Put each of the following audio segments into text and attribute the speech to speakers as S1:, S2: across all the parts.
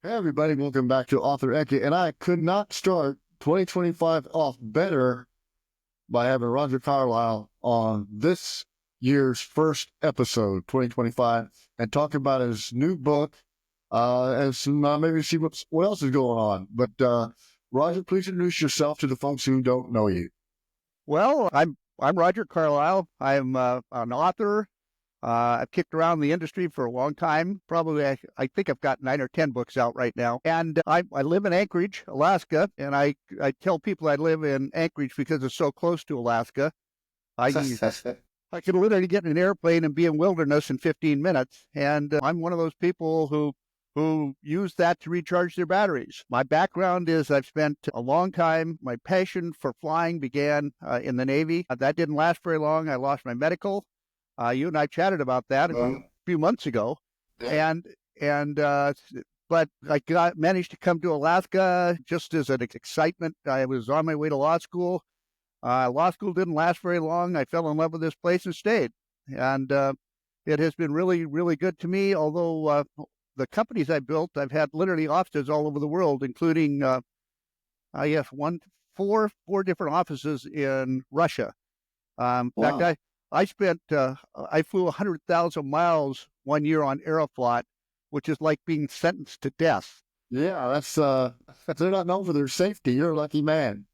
S1: Hey everybody, welcome back to Author Eki, and I could not start 2025 off better by having Roger Carlyle on this year's first episode, 2025, and talk about his new book, and maybe see what else is going on. But Roger, please introduce yourself to the folks who don't know you.
S2: Well, I'm Rodger Carlyle. I'm an author. I've kicked around the industry for a long time. Probably, I think I've got 9 or 10 books out right now. And I live in Anchorage, Alaska, and I tell people I live in Anchorage because it's so close to Alaska. I I can literally get in an airplane and be in wilderness in 15 minutes. And I'm one of those people who use that to recharge their batteries. My background is I've spent a long time. My passion for flying began in the Navy. That didn't last very long. I lost my medical. You and I chatted about that a few months ago,
S1: Yeah.
S2: and and but managed to come to Alaska just as an excitement. I was on my way to law school. Law school didn't last very long. I fell in love with this place and stayed. And it has been really, really good to me. Although the companies I built, I've had literally offices all over the world, including, I guess, four different offices in Russia. In fact,
S1: Wow.
S2: I flew 100,000 miles one year on Aeroflot, which is like being sentenced to death.
S1: Yeah, they're not known for their safety. You're a lucky man.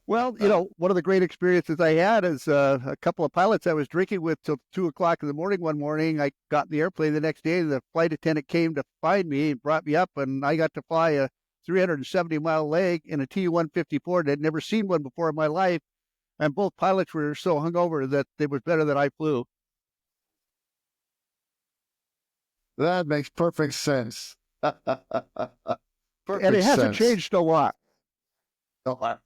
S2: Well, one of the great experiences I had is a couple of pilots I was drinking with till 2 o'clock in the morning one morning. I got in the airplane the next day. The flight attendant came to find me and brought me up, and I got to fly a 370-mile leg in a Tu-154. I'd never seen one before in my life, and both pilots were so hungover that it was better that I flew.
S1: That makes perfect sense.
S2: And
S1: Perfect
S2: it hasn't
S1: sense.
S2: changed a lot.
S1: Oh,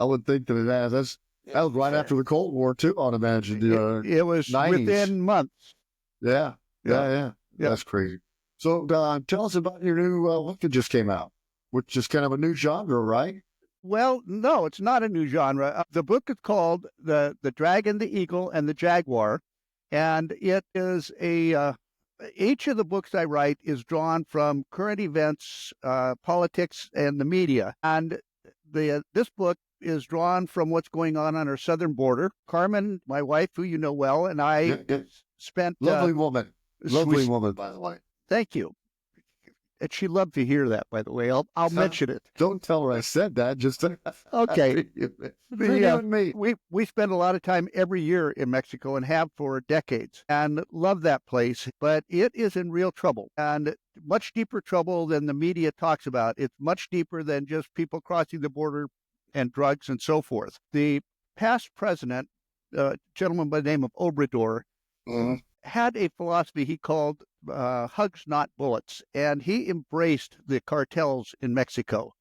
S1: I would think that it has. That was right after the Cold War too, I'd imagine. The
S2: It was
S1: 90s.
S2: within months.
S1: Yeah,
S2: Yeah,
S1: yeah.
S2: yeah.
S1: That's crazy. So tell us about your new book that just came out, which is kind of a new genre, right?
S2: Well, no, it's not a new genre. The book is called the Dragon, the Eagle, and the Jaguar, and it is a each of the books I write is drawn from current events, politics, and the media. And the this book is drawn from what's going on our southern border. Carmen, my wife, who you know well, and I
S1: Yeah, yeah.
S2: spent.
S1: Lovely woman.
S2: We,
S1: Lovely woman, by the way.
S2: thank you. And she loved to hear that, by the way. I'll mention it.
S1: Don't tell her I said that. Just
S2: Okay.
S1: for you and me.
S2: We spend a lot of time every year in Mexico and have for decades and love that place, but it is in real trouble and much deeper trouble than the media talks about. It's much deeper than just people crossing the border and drugs and so forth. The past president, a gentleman by the name of Obrador,
S1: Mhm.
S2: had a philosophy he called hugs, not bullets, and he embraced the cartels in Mexico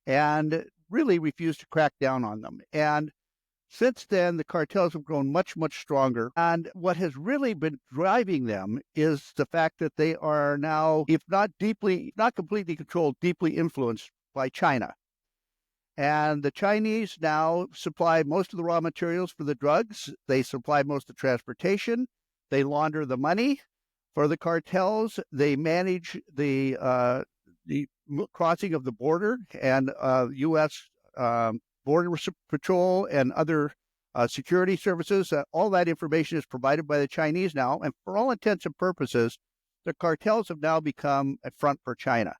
S2: and really refused to crack down on them. And since then, the cartels have grown much, much stronger. And what has really been driving them is the fact that they are now, if not completely controlled, deeply influenced by China. And the Chinese now supply most of the raw materials for the drugs. They supply most of the transportation. They launder the money for the cartels. They manage the crossing of the border and U.S. Border Patrol and other security services. All that information is provided by the Chinese now. And for all intents and purposes, the cartels have now become a front for China.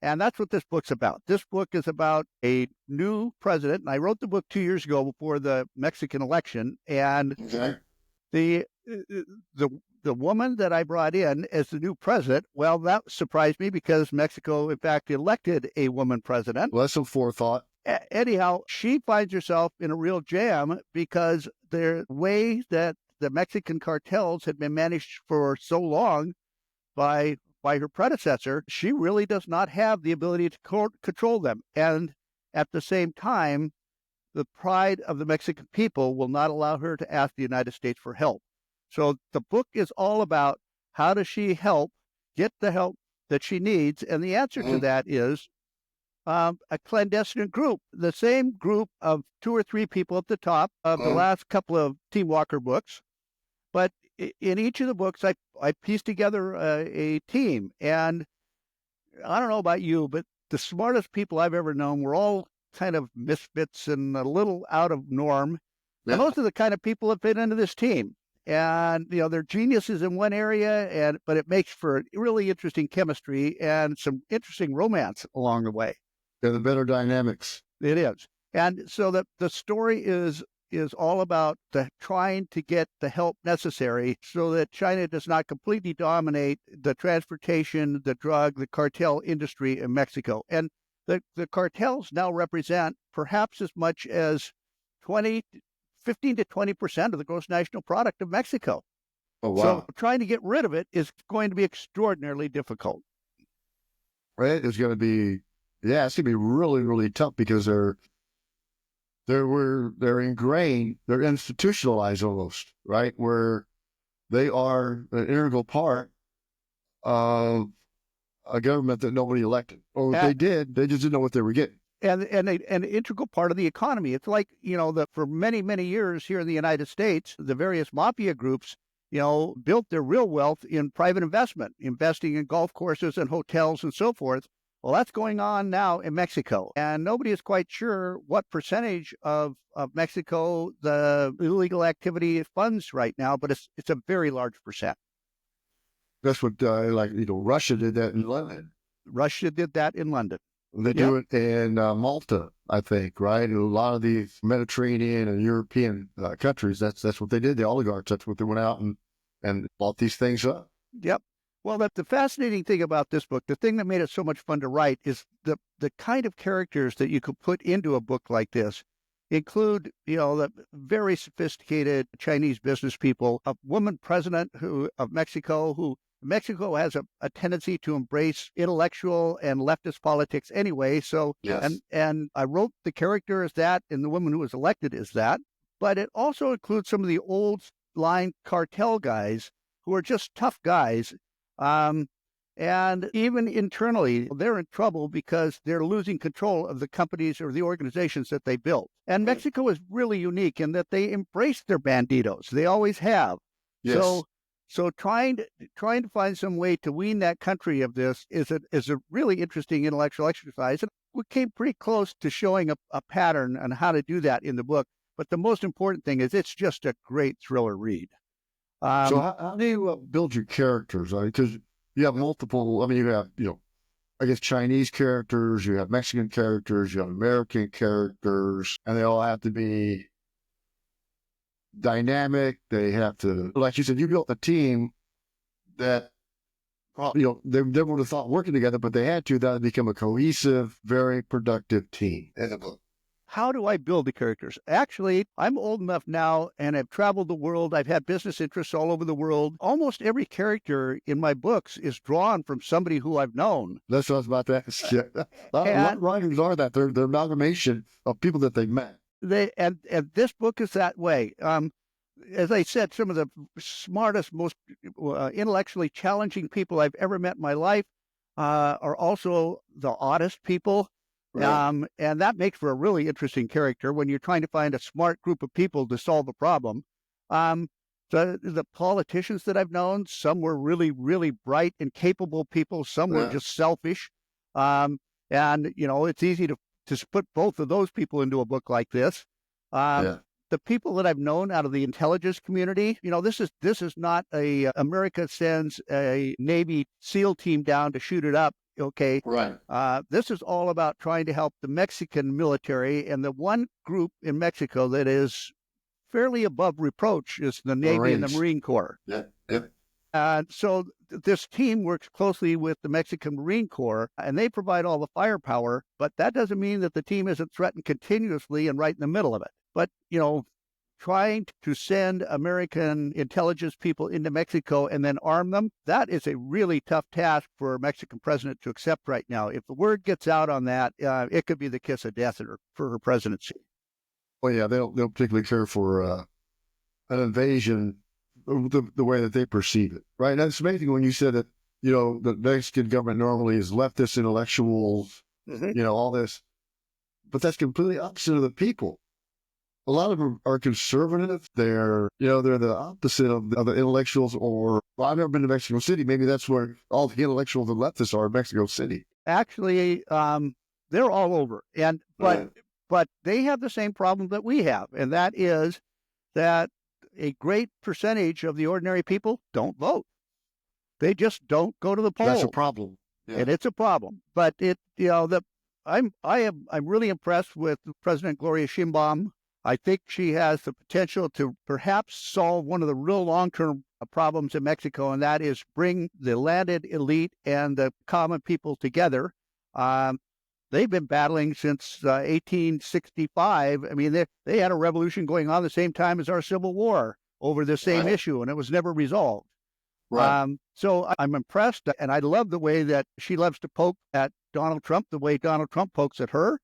S2: And that's what this book's about. This book is about a new president. And I wrote the book 2 years ago before the Mexican election. And
S1: Okay.
S2: the the woman that I brought in as the new president, well, that surprised me because Mexico, in fact, elected a woman president.
S1: Less of forethought.
S2: Anyhow, she finds herself in a real jam because the way that the Mexican cartels had been managed for so long by her predecessor, she really does not have the ability to control them. And at the same time, the pride of the Mexican people will not allow her to ask the United States for help. So the book is all about how does she get the help that she needs, and the answer to that is a clandestine group, the same group of 2 or 3 people at the top of the last couple of Team Walker books. But in each of the books, I pieced together a team, and I don't know about you, but the smartest people I've ever known were all kind of misfits and a little out of norm. And
S1: Yeah.
S2: those are the kind of people that fit into this team. And they're geniuses in one area, but it makes for really interesting chemistry and some interesting romance along the way.
S1: They're the better dynamics.
S2: It is. And so the story is all about trying to get the help necessary so that China does not completely dominate the transportation, the drug, the cartel industry in Mexico. And the cartels now represent perhaps as much as 20, 15 to 20% of the gross national product of Mexico.
S1: Oh,
S2: So
S1: wow.
S2: trying to get rid of it is going to be extraordinarily difficult.
S1: Right? It's going to be, yeah, it's going to be really, really tough because they're ingrained, they're institutionalized almost, right? Where they are an integral part of a government that nobody elected. Or if they did, they just didn't know what they were getting.
S2: And an integral part of the economy. It's like, that for many years here in the United States, the various mafia groups, built their real wealth in private investment, investing in golf courses and hotels and so forth. Well, that's going on now in Mexico. And nobody is quite sure what percentage of Mexico the illegal activity funds right now, but it's a very large percent.
S1: That's what, Russia did that in London.
S2: Russia did that in London.
S1: They do it in Malta, I think, right? And a lot of these Mediterranean and European countries, that's what they did. The oligarchs, that's what they went out and bought these things up.
S2: Yep. Well, the fascinating thing about this book, the thing that made it so much fun to write, is the kind of characters that you could put into a book like this include, the very sophisticated Chinese business people, a woman president of Mexico who Mexico has a tendency to embrace intellectual and leftist politics anyway. So,
S1: Yes.
S2: and I wrote the character as that, and the woman who was elected is that. But it also includes some of the old line cartel guys who are just tough guys. And even internally, they're in trouble because they're losing control of the companies or the organizations that they built. And Mexico is really unique in that they embrace their banditos. They always have.
S1: Yes.
S2: So trying to find some way to wean that country of this is a really interesting intellectual exercise. And we came pretty close to showing a pattern on how to do that in the book. But the most important thing is it's just a great thriller read.
S1: So how do you build your characters? Because you have multiple, you have, I guess Chinese characters, you have Mexican characters, you have American characters, and they all have to be dynamic. They have to, like you said, you built a team that, they never would have thought working together, but they had to. That would become a cohesive, very productive team in the book.
S2: How do I build the characters? Actually, I'm old enough now and I've traveled the world. I've had business interests all over the world. Almost every character in my books is drawn from somebody who I've known.
S1: That's what I was about to ask you. A lot of writers are that. They're amalgamation of people that they've met.
S2: And this book is that way. As I said, some of the smartest, most intellectually challenging people I've ever met in my life are also the oddest people.
S1: Right.
S2: And that makes for a really interesting character when you're trying to find a smart group of people to solve a problem. The politicians that I've known, some were really, really bright and capable people. Some were just selfish. And, it's easy to put both of those people into a book like this. The people that I've known out of the intelligence community, this is not America sends a Navy SEAL team down to shoot it up. Okay.
S1: Right.
S2: This is all about trying to help the Mexican military, and the one group in Mexico that is fairly above reproach is the Navy
S1: Marines.
S2: and the Marine Corps.
S1: Yeah. Yeah.
S2: And so this team works closely with the Mexican Marine Corps, and they provide all the firepower, but that doesn't mean that the team isn't threatened continuously and right in the middle of it. But, trying to send American intelligence people into Mexico and then arm them, that is a really tough task for a Mexican president to accept right now. If the word gets out on that, it could be the kiss of death for her presidency.
S1: Well, yeah, they don't particularly care for an invasion the way that they perceive it, right? And it's amazing when you said that, the Mexican government normally is leftist intellectuals, all this, but that's completely opposite of the people. a lot of them are conservative. They're the opposite of the intellectuals. Or well, I've never been to Mexico City. Maybe that's where all the intellectuals and leftists are in Mexico City.
S2: Actually, they're all over,
S1: Right.
S2: but they have the same problem that we have, and that is that a great percentage of the ordinary people don't vote. They just don't go to the
S1: That's a
S2: polls,
S1: problem.
S2: and
S1: Yeah.
S2: it's a problem. But I'm really impressed with President Gloria Sheinbaum. I think she has the potential to perhaps solve one of the real long-term problems in Mexico, and that is bring the landed elite and the common people together. Um, they've been battling since 1865. I mean, they had a revolution going on the same time as our Civil War over the same
S1: Right.
S2: issue, and it was never resolved.
S1: Right.
S2: So I'm impressed, and I love the way that she loves to poke at Donald Trump, the way Donald Trump pokes at her.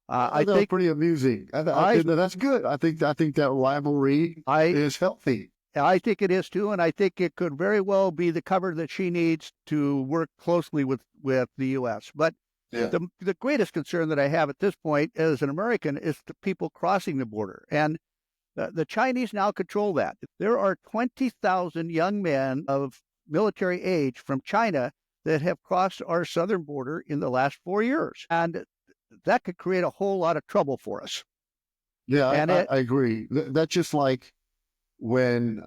S2: I
S1: That was
S2: think
S1: pretty amusing. That's good. I think that rivalry
S2: I
S1: is healthy.
S2: I think it is too, and I think it could very well be the cover that she needs to work closely with the U.S. But
S1: Yeah.
S2: the greatest concern that I have at this point as an American is the people crossing the border, and the Chinese now control that. There are 20,000 young men of military age from China that have crossed our southern border in the last 4 years, and that could create a whole lot of trouble for us.
S1: Yeah,
S2: And
S1: I agree. That's just like when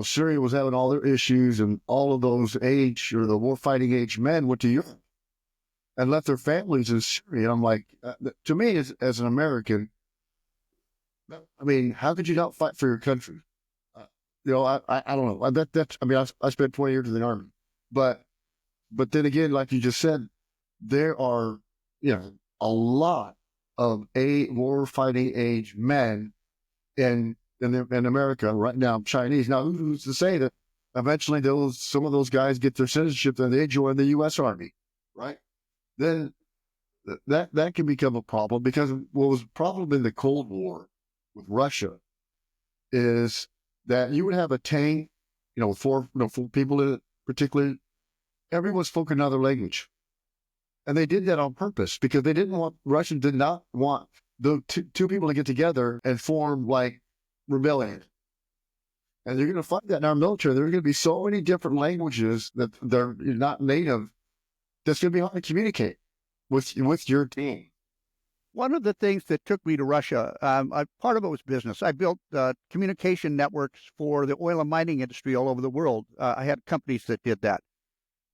S1: Syria was having all their issues, and all of those age or the war fighting age men went to Europe and left their families in Syria. I'm like, to me, as an American, I mean, how could you not fight for your country? Uh, I don't know. I spent 20 years in the army, but then again, like you just said, there are a lot of war fighting age men in America right now, Chinese. Now, who's to say that eventually some of those guys get their citizenship and they join the U.S. Army, right? Then that can become a problem, because what was a problem in the Cold War with Russia is that you would have a tank, four people in it, particularly. Everyone spoke another language, and they did that on purpose because Russians did not want the two people to get together and form like rebellion. And you're going to find that in our military. There are going to be so many different languages that they're not native. That's going to be hard to communicate with your team.
S2: one of the things that took me to Russia, part of it was business. I built communication networks for the oil and mining industry all over the world. I had companies that did that.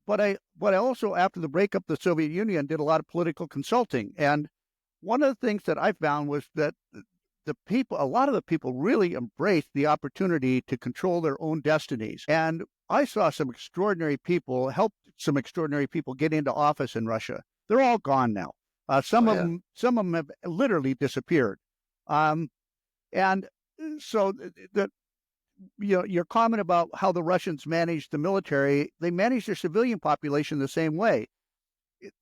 S2: But I also, after the breakup of the Soviet Union, did a lot of political consulting. And one of the things that I found was that a lot of the people really embraced the opportunity to control their own destinies. And I saw some extraordinary people, helped some extraordinary people get into office in Russia. They're all gone now. Some of them have literally disappeared. And so your comment about how the Russians manage the military, they manage their civilian population the same way.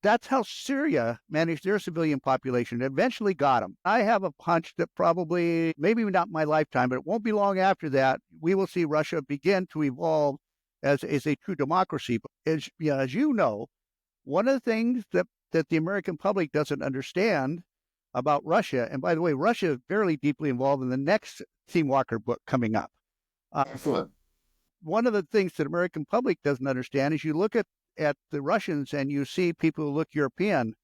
S2: That's how Syria managed their civilian population. It eventually got them. I have a hunch that probably, maybe not my lifetime, but it won't be long after that, we will see Russia begin to evolve as a true democracy. But as you know, one of the things that the American public doesn't understand about Russia, and by the way, Russia is fairly deeply involved in the next Team Walker book coming up.
S1: Excellent.
S2: One of the things that American public doesn't understand is you look at the Russians and you see people who look European.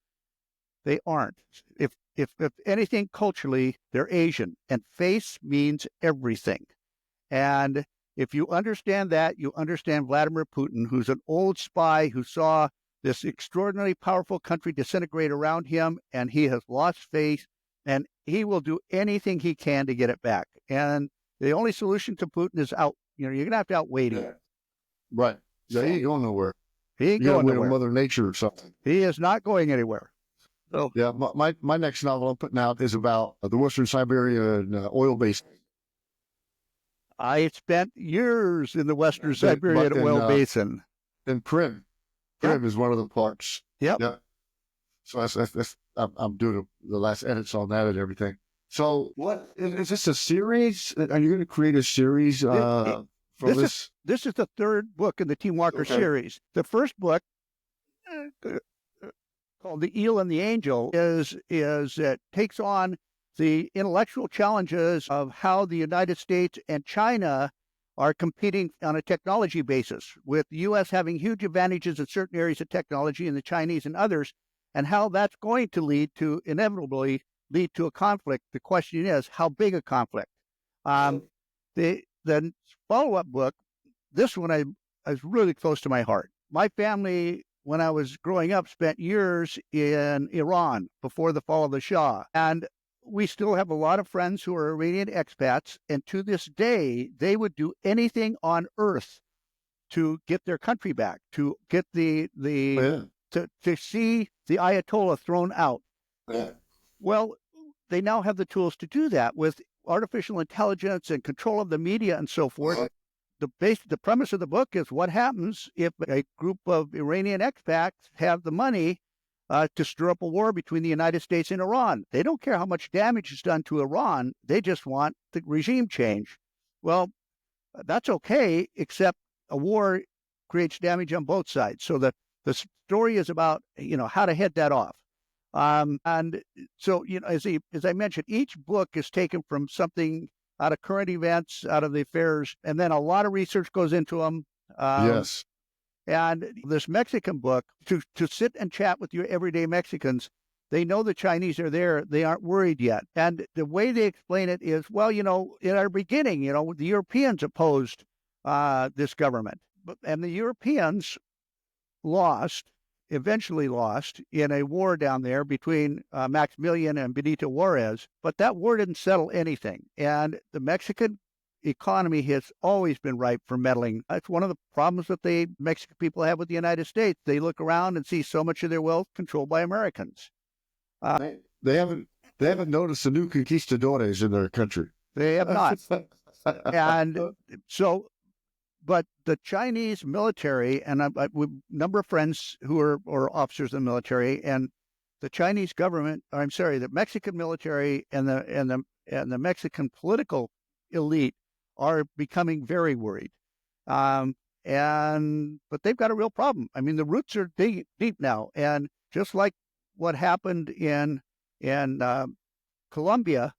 S2: They aren't. If anything, culturally, they're Asian, and face means everything. And if you understand that, you understand Vladimir Putin, who's an old spy who saw this extraordinarily powerful country disintegrate around him, and he has lost faith, and he will do anything he can to get it back. And the only solution to Putin is you're going to have to outweigh him.
S1: Yeah. Right. Yeah, he ain't going nowhere.
S2: He ain't going nowhere.
S1: Mother Nature or something.
S2: He is not going anywhere. So
S1: yeah, my next novel I'm putting out is about the Western Siberian oil basin.
S2: I spent years in the Western Siberian oil basin.
S1: And Krim is one of the parts.
S2: Yep.
S1: Yeah. So I'm doing the last edits on that and everything. So what is this, a series? Are you going to create a series from this?
S2: This is the third book in the Team Walker series. The first book, called The Eel and the Angel, is it takes on the intellectual challenges of how the United States and China are competing on a technology basis, with the U.S. having huge advantages in certain areas of technology and the Chinese in others, and how that's going to inevitably lead to a conflict. The question is, how big a conflict? The follow-up book, this one is really close to my heart. My family, when I was growing up, spent years in Iran before the fall of the Shah. And we still have a lot of friends who are Iranian expats. And to this day, they would do anything on earth to get their country back, to get to see the Ayatollah thrown out.
S1: Yeah.
S2: Well, they now have the tools to do that with artificial intelligence and control of the media and so forth. The premise of the book is what happens if a group of Iranian expats have the money to stir up a war between the United States and Iran. They don't care how much damage is done to Iran. They just want the regime change. Well, that's okay, except a war creates damage on both sides. So the story is about, how to head that off. And so, as I mentioned, each book is taken from something out of current events, out of the affairs, and then a lot of research goes into them.
S1: Yes.
S2: And this Mexican book, to sit and chat with your everyday Mexicans, they know the Chinese are there. They aren't worried yet. And the way they explain it is, well, in our beginning, the Europeans opposed this government. And the Europeans eventually lost in a war down there between Maximilian and Benito Juarez, but that war didn't settle anything. And the Mexican economy has always been ripe for meddling. That's one of the problems that the Mexican people have with the United States. They look around and see so much of their wealth controlled by Americans.
S1: They haven't noticed the new conquistadores in their country.
S2: They have not. And so, but the Chinese military, and a number of friends who are officers in the military, and the Chinese government, the Mexican military and the Mexican political elite are becoming very worried. But they've got a real problem. I mean, the roots are deep now, and just like what happened in Colombia,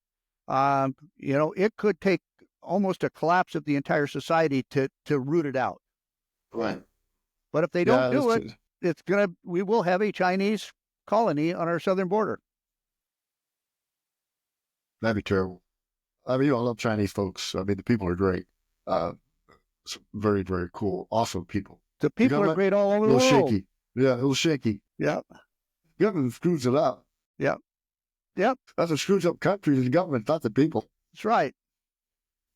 S2: it could take almost a collapse of the entire society to root it out.
S1: Right.
S2: But if they don't do it, we will have a Chinese colony on our southern border.
S1: That'd be terrible. I mean, I love Chinese folks. I mean, the people are great. Very, very cool. Awesome people.
S2: The people are great all over the world.
S1: Shaky. Yeah, a little shaky.
S2: Yeah.
S1: Government screws it up.
S2: Yeah. Yep.
S1: That's what screws up countries, the government, not the people.
S2: That's right.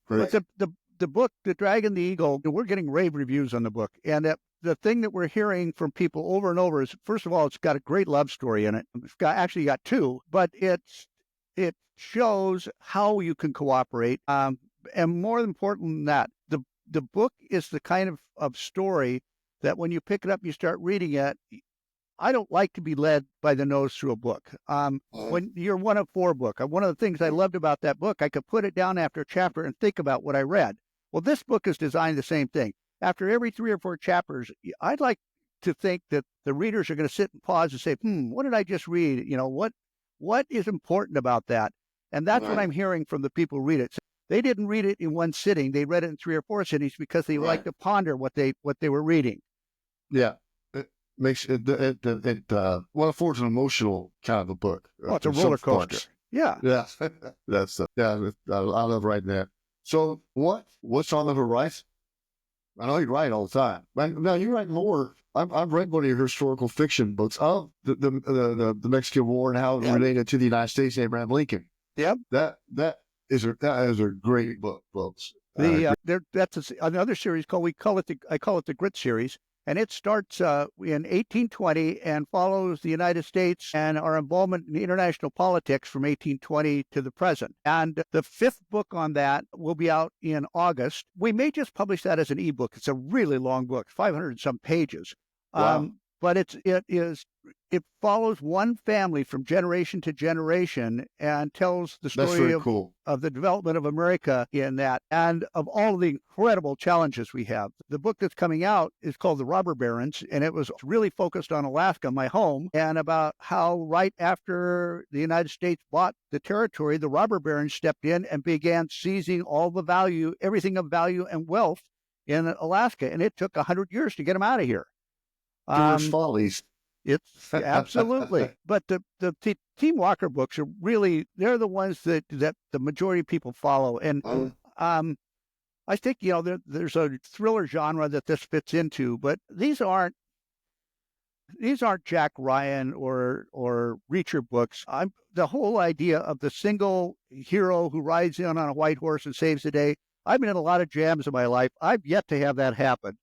S2: But the book, The Dragon, the Eagle, we're getting rave reviews on the book. And the thing that we're hearing from people over and over is, first of all, it's got a great love story in it. It's actually got two, but it shows how you can cooperate. And more important than that, the book is the kind of story that when you pick it up, you start reading it. I don't like to be led by the nose through a book. When you're one of four book, one of the things I loved about that book, I could put it down after a chapter and think about what I read. Well, this book is designed the same thing. After every 3 or 4 chapters, I'd like to think that the readers are going to sit and pause and say, what did I just read? What is important about that? And that's what I'm hearing from the people who read it. So they didn't read it in one sitting. They read it in 3 or 4 sittings because they like to ponder what they were reading.
S1: Yeah. Makes it affords an emotional kind of a book.
S2: Oh, it's a roller coaster. Yeah.
S1: Yeah. I love writing that. So what's on the horizon? I know you write all the time. Now you write more. I've read one of your historical fiction books of the Mexican War and how it related to the United States and Abraham Lincoln. Yep. That is a great book, folks.
S2: That's another series I call it the Grit series. And it starts in 1820 and follows the United States and our involvement in international politics from 1820 to the present. And the 5th book on that will be out in August. We may just publish that as an ebook. It's a really long book, 500 and some pages.
S1: Wow.
S2: but it follows one family from generation to generation and tells the
S1: That's
S2: story
S1: very cool.
S2: of the development of America in that and of all the incredible challenges we have. The book that's coming out is called The Robber Barons, and it was really focused on Alaska, my home, and about how right after the United States bought the territory, the robber barons stepped in and began seizing all the value, everything of value and wealth in Alaska, and it took 100 years to get them out of here.
S1: George Follies.
S2: It's absolutely, but the Team Walker books are really, they're the ones that the majority of people follow, and I think there's a thriller genre that this fits into, but these aren't Jack Ryan or Reacher books. The whole idea of the single hero who rides in on a white horse and saves the day. I've been in a lot of jams in my life. I've yet to have that happen.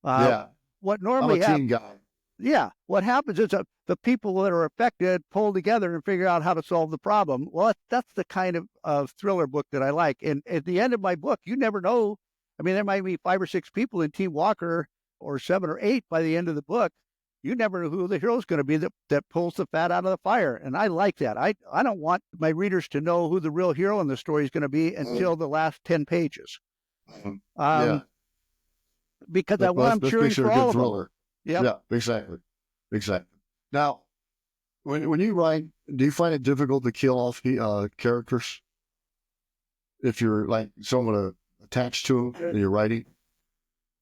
S1: Yeah,
S2: What
S1: I'm
S2: normally
S1: a team
S2: happens?
S1: guy.
S2: Yeah, what happens is the people that are affected pull together and figure out how to solve the problem. Well, that's the kind of thriller book that I like. And at the end of my book, you never know. I mean, there might be 5 or 6 people in Team Walker, or 7 or 8 by the end of the book. You never know who the hero's going to be that pulls the fat out of the fire. And I like that. I don't want my readers to know who the real hero in the story is going to be until the last 10 pages.
S1: Yeah,
S2: Because I'm cheering for all of them.
S1: Yep. Yeah, exactly. Now, when you write, do you find it difficult to kill off characters if you're like someone attached to them in your writing?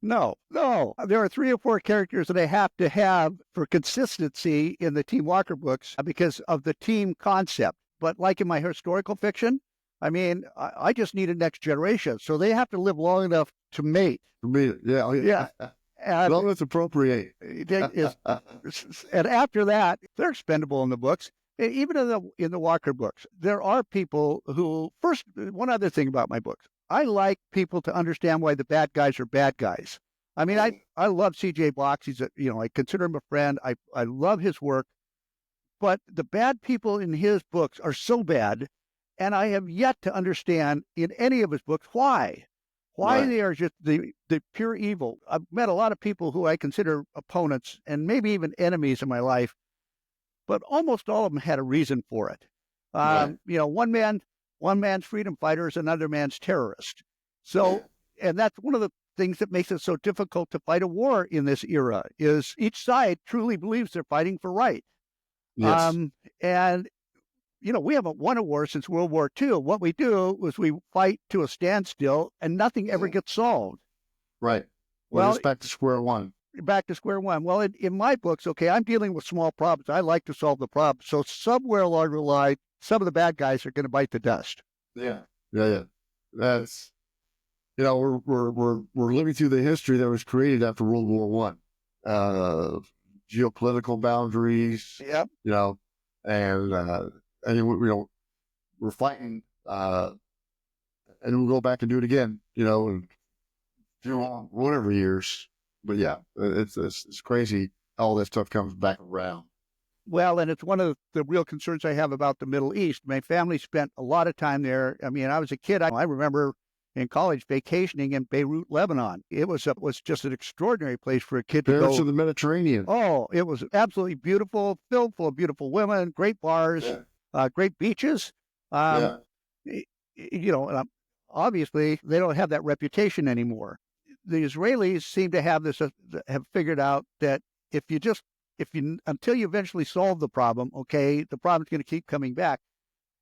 S2: No. There are 3 or 4 characters that I have to have for consistency in the Team Walker books because of the team concept. But like in my historical fiction, I mean, I just need a next generation. So they have to live long enough to mate.
S1: Yeah. As long as it's appropriate.
S2: And after that, they're expendable in the books. Even in the Walker books, there are people who, first, one other thing about my books, I like people to understand why the bad guys are bad guys. I mean, I love C.J. Box. He's I consider him a friend. I love his work, but the bad people in his books are so bad, and I have yet to understand in any of his books why they are just the pure evil. I've met a lot of people who I consider opponents and maybe even enemies in my life, but almost all of them had a reason for it. One man's freedom fighter is another man's terrorist. So, and that's one of the things that makes it so difficult to fight a war in this era is each side truly believes they're fighting for right.
S1: Yes.
S2: And we haven't won a war since World War II. What we do is we fight to a standstill and nothing ever gets solved.
S1: Right. Well, it's back to square one.
S2: Back to square one. Well, in my books, okay, I'm dealing with small problems. I like to solve the problem. So somewhere along the line, some of the bad guys are going to bite the dust.
S1: Yeah. That's, we're living through the history that was created after World War One. Geopolitical boundaries.
S2: Yep.
S1: And we're fighting, and we'll go back and do it again. In whatever years. But yeah, it's crazy. All this stuff comes back around.
S2: Well, and it's one of the real concerns I have about the Middle East. My family spent a lot of time there. I mean, I was a kid. I remember in college vacationing in Beirut, Lebanon. It was just an extraordinary place for a kid to go.
S1: Parents of the Mediterranean.
S2: Oh, it was absolutely beautiful, filled full of beautiful women, great bars, great beaches. Obviously they don't have that reputation anymore. The Israelis seem to have have figured out that until you eventually solve the problem, okay, the problem's going to keep coming back.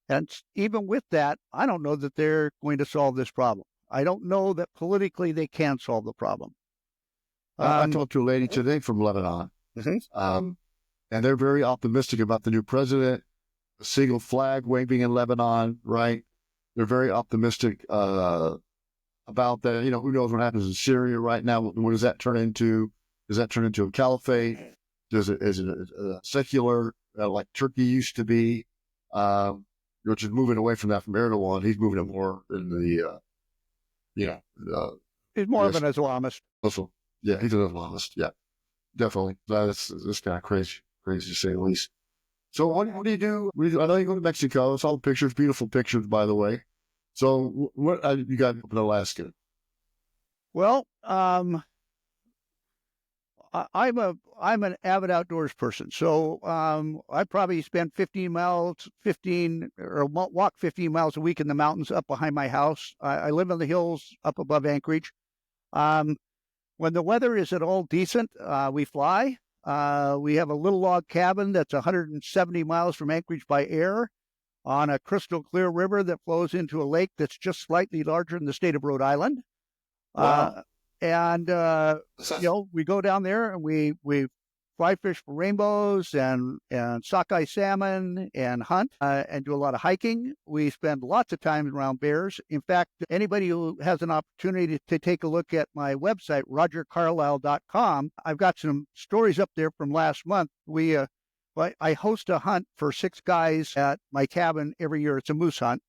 S2: And even with that, I don't know that they're going to solve this problem. I don't know that politically they can solve the problem.
S1: I talked to a lady today from Lebanon, and they're very optimistic about the new president, a single flag waving in Lebanon, right? They're very optimistic about that. Who knows what happens in Syria right now? What does that turn into? Does that turn into a caliphate? Is it secular like Turkey used to be? Which is moving away from that from Erdogan. He's moving it more in the,
S2: he's more of an Islamist.
S1: Also, yeah, he's an Islamist. Yeah, definitely. That's kind of crazy to say the least. So what do you do? I know you go to Mexico. It's all pictures, beautiful pictures, by the way. So what you got in Alaska?
S2: Well, I'm an avid outdoors person. So I probably spend 15 or walk 15 miles a week in the mountains up behind my house. I live in the hills up above Anchorage. Um, when the weather is at all decent, we fly. We have a little log cabin that's 170 miles from Anchorage by air on a crystal clear river that flows into a lake that's just slightly larger in the state of Rhode Island.
S1: Wow.
S2: And we go down there and we fly fish for rainbows and sockeye salmon and hunt and do a lot of hiking. We spend lots of time around bears. In fact, anybody who has an opportunity to take a look at my website, RodgerCarlyle.com, I've got some stories up there from last month. I host a hunt for 6 guys at my cabin every year. It's a moose hunt.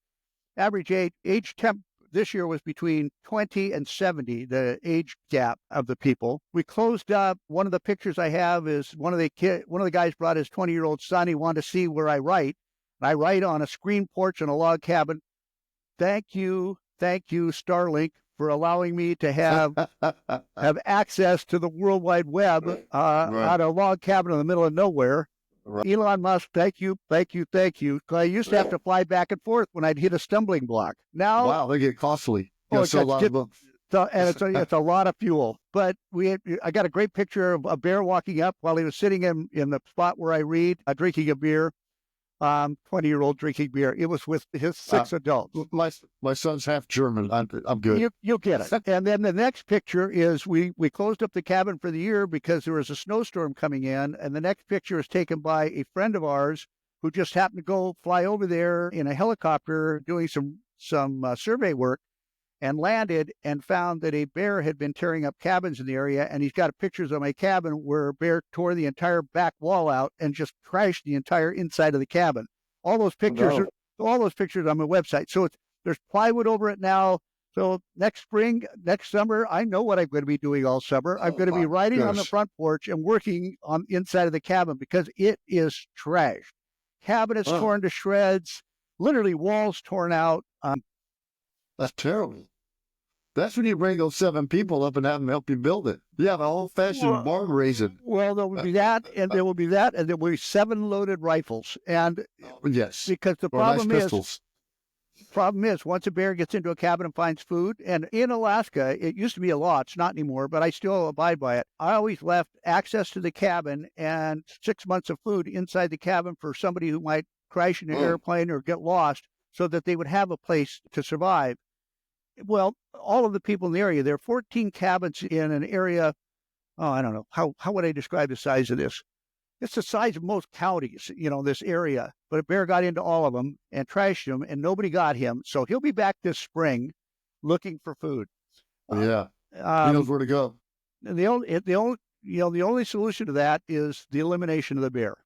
S2: Average age temp this year was between 20 and 70, the age gap of the people. We closed up. One of the pictures I have is one of the guys brought his 20-year-old son. He wanted to see where I write. I write on a screen porch in a log cabin. Thank you, Starlink, for allowing me to have access to the World Wide Web out of a log cabin in the middle of nowhere. Right. Elon Musk, thank you. I used to have to fly back and forth when I'd hit a stumbling block. Now,
S1: wow, they get costly.
S2: It's a lot of fuel. But I got a great picture of a bear walking up while he was sitting in the spot where I read, drinking a beer. 20-year-old drinking beer. It was with his 6 adults.
S1: My son's half German. I'm good.
S2: You'll get it. And then the next picture is we closed up the cabin for the year because there was a snowstorm coming in. And the next picture is taken by a friend of ours who just happened to go fly over there in a helicopter doing some survey work and landed and found that a bear had been tearing up cabins in the area. And he's got pictures of my cabin where a bear tore the entire back wall out and just trashed the entire inside of the cabin. All those pictures are on my website. So there's plywood over it now. So next summer, I know what I'm going to be doing all summer. I'm going to be riding on the front porch and working on the inside of the cabin because it is trashed. Cabin is torn to shreds, literally walls torn out.
S1: That's terrible. That's when you bring those 7 people up and have them help you build it. You have an old-fashioned barn raising.
S2: Well, there will be that, and there will be 7 loaded rifles. And
S1: yes,
S2: because the problem is once a bear gets into a cabin and finds food, and in Alaska, it used to be a law. It's not anymore, but I still abide by it. I always left access to the cabin and 6 months of food inside the cabin for somebody who might crash in an airplane or get lost so that they would have a place to survive. Well, all of the people in the area, there are 14 cabins in an area. I don't know. How would I describe the size of this? It's the size of most counties, this area. But a bear got into all of them and trashed them, and nobody got him. So he'll be back this spring looking for food.
S1: Yeah. He knows where to go.
S2: The only solution to that is the elimination of the bear.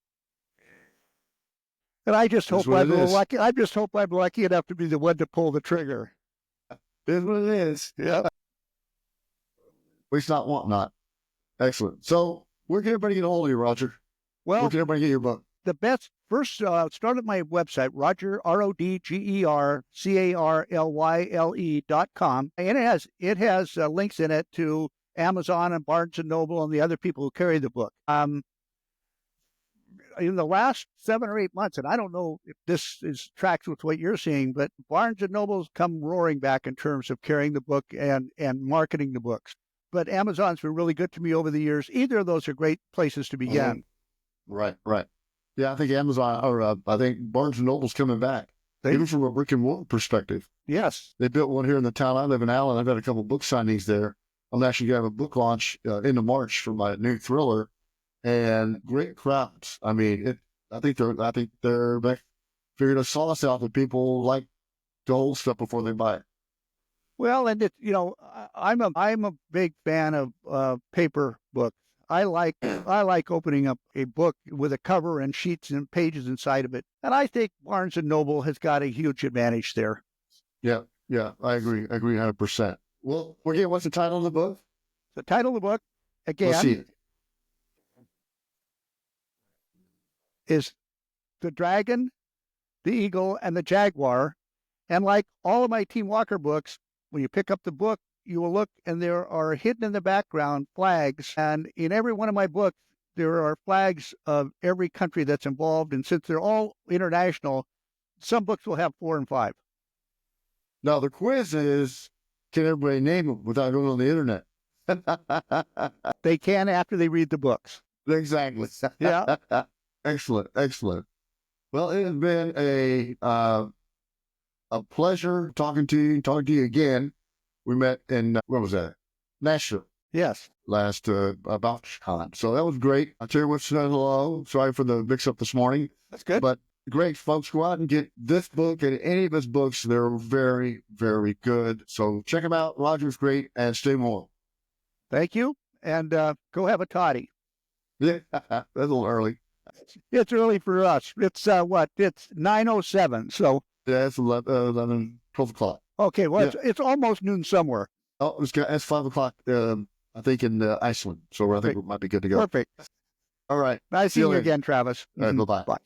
S2: And I just hope I'm lucky. I just hope I'm lucky enough to be the one to pull the trigger.
S1: Is what it is. Yeah. At least not want not. Excellent. So where can everybody get a hold of you, Rodger?
S2: Well,
S1: where can everybody get your book?
S2: The best first start at my website, Rodger, RODGERCARLYLE.com. And it has links in it to Amazon and Barnes and Noble and the other people who carry the book. In the last 7 or 8 months, and I don't know if this tracks with what you're seeing, but Barnes and Noble's come roaring back in terms of carrying the book and marketing the books. But Amazon's been really good to me over the years. Either of those are great places to begin.
S1: Right. Yeah, I think Amazon, or I think Barnes and Noble's coming back, even from a brick and mortar perspective.
S2: Yes.
S1: They built one here in the town I live in, Allen. I've had a couple book signings there. I'm actually going to have a book launch into March for my new thriller. And great crowds. I mean, I think they're figured a sauce out that people like to hold stuff before they buy it.
S2: Well, and I'm a big fan of paper books. I like opening up a book with a cover and sheets and pages inside of it, and I think Barnes and Noble has got a huge advantage there.
S1: Yeah, I agree 100%. Well, again, what's the title of the book?
S2: The title of the book, again.
S1: Let's see it.
S2: Is the Dragon, the Eagle, and the Jaguar. And like all of my Team Walker books, when you pick up the book, you will look and there are hidden in the background flags. And in every one of my books, there are flags of every country that's involved. And since they're all international, some books will have 4 and 5.
S1: Now, the quiz is, can everybody name them without going on the internet?
S2: They can after they read the books.
S1: Exactly.
S2: Yeah.
S1: Excellent. Excellent. Well, it has been a pleasure talking to you again. We met in, what was that? Nashville.
S2: Yes.
S1: Last about time. So that was great. I tell you what, said hello. Sorry for the mix up this morning.
S2: That's good.
S1: But great, folks. Go out and get this book and any of his books. They're very, very good. So check them out. Rodger's great, and stay warm.
S2: Thank you. And go have a toddy.
S1: Yeah, that's a little early.
S2: It's early for us. It's what? It's 9:07. So
S1: yeah, it's 11, 12 o'clock.
S2: Okay, well, it's almost noon somewhere.
S1: Oh, it's 5 o'clock. I think in Iceland. So I think we might be good to go.
S2: Perfect.
S1: All right.
S2: Nice seeing you again, Travis.
S1: All right, bye-bye.
S2: Bye.